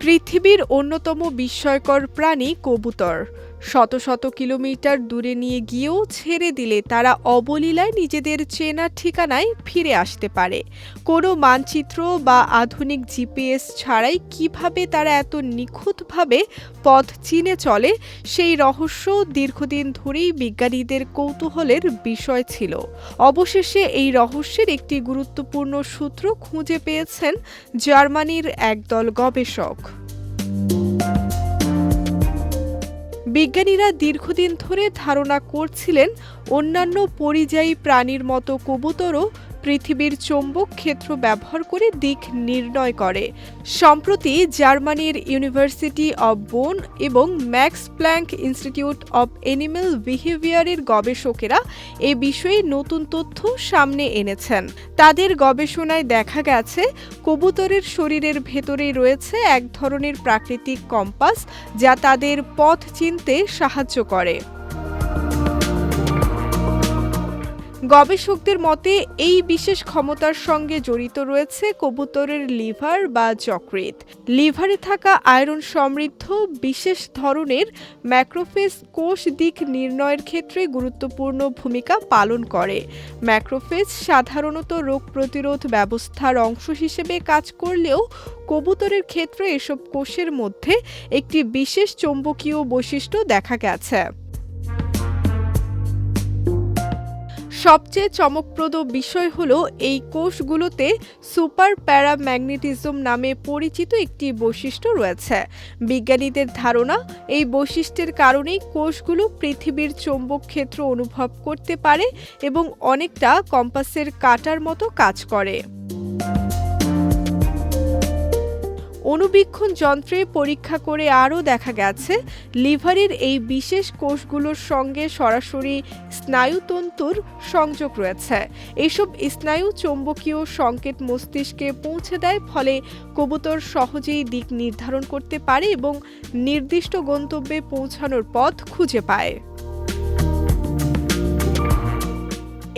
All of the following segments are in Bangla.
পৃথিবীর অন্যতম বিস্ময়কর প্রাণী কবুতর। শত শত কিলোমিটার দূরে নিয়ে গিয়েও ছেড়ে দিলে তারা অবলীলায় নিজেদের চেনা ঠিকানায় ফিরে আসতে পারে। কোনো মানচিত্র বা আধুনিক জিপিএস ছাড়াই কিভাবে তারা এত নিখুঁতভাবে পথ চিনে চলে, সেই রহস্য দীর্ঘদিন ধরেই বিজ্ঞানীদের কৌতূহলের বিষয় ছিল। অবশেষে এই রহস্যের একটি গুরুত্বপূর্ণ সূত্র খুঁজে পেয়েছেন জার্মানির একদল গবেষক। বিজ্ঞানীরা দীর্ঘদিন ধরে ধারণা করছিলেন অন্যান্য পরিযায়ী প্রাণীর মতো কবুতরও পৃথিবীর চৌম্বক ক্ষেত্র ব্যবহার করে দিক নির্ণয় করে। সম্প্রতি জার্মানির ইউনিভার্সিটি অব বোন এবং Max Planck Institute of animal বিহেভিয়ারের গবেষকেরা এ বিষয়ে নতুন তথ্য সামনে এনেছেন। তাদের গবেষণায় দেখা গেছে কবুতরের শরীরের ভেতরেই রয়েছে এক ধরনের প্রাকৃতিক কম্পাস, যা তাদের পথ চিনতে সাহায্য করে। গবেষকদের মতে এই বিশেষ ক্ষমতার সঙ্গে জড়িত রয়েছে কবুতরের লিভার বা যকৃৎ। লিভারে থাকা আয়রন সমৃদ্ধ বিশেষ ধরনের ম্যাক্রোফেজ কোষ দিক নির্ণয়ের ক্ষেত্রে গুরুত্বপূর্ণ ভূমিকা পালন করে। ম্যাক্রোফেজ সাধারণত রোগ প্রতিরোধ ব্যবস্থার অংশ হিসেবে কাজ করলেও কবুতরের ক্ষেত্রে এসব কোষের মধ্যে একটি বিশেষ চৌম্বকীয় বৈশিষ্ট্য দেখা গেছে। সবচেয়ে চমকপ্রদ বিষয় হলো এই কোষগুলোতে সুপার প্যারাম্যাগনেটিজম নামে পরিচিত একটি বৈশিষ্ট্য রয়েছে। বিজ্ঞানীদের ধারণা, এই বৈশিষ্ট্যের কারণেই কোষগুলো পৃথিবীর চৌম্বক ক্ষেত্র অনুভব করতে পারে এবং অনেকটা কম্পাসের কাঁটার মতো কাজ করে। অণুবীক্ষণ যন্ত্রে পরীক্ষা করে আরও দেখা গেছে লিভারের এই বিশেষ কোষগুলোর সঙ্গে সরাসরি স্নায়ুতন্তুর সংযোগ রয়েছে। এসব স্নায়ু চৌম্বকীয় সংকেত মস্তিষ্কে পৌঁছে দেয়, ফলে কবুতর সহজেই দিক নির্ধারণ করতে পারে এবং নির্দিষ্ট গন্তব্যে পৌঁছানোর পথ খুঁজে পায়।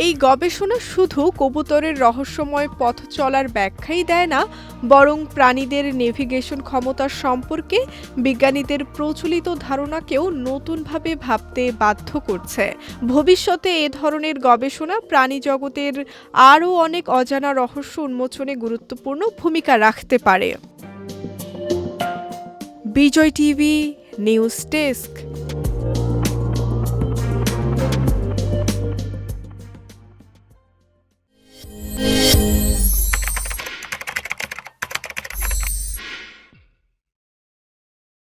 এই গবেষণা শুধু কবুতরের রহস্যময় পথ চলার ব্যাখ্যাই দেয় না, বরং প্রাণীদের নেভিগেশন ক্ষমতা সম্পর্কে বিজ্ঞানীদের প্রচলিত ধারণাকেও নতুনভাবে ভাবতে বাধ্য করছে। ভবিষ্যতে এ ধরনের গবেষণা প্রাণী জগতের আরও অনেক অজানা রহস্য উন্মোচনে গুরুত্বপূর্ণ ভূমিকা রাখতে পারে। বিজয় টিভি নিউজ ডেস্ক।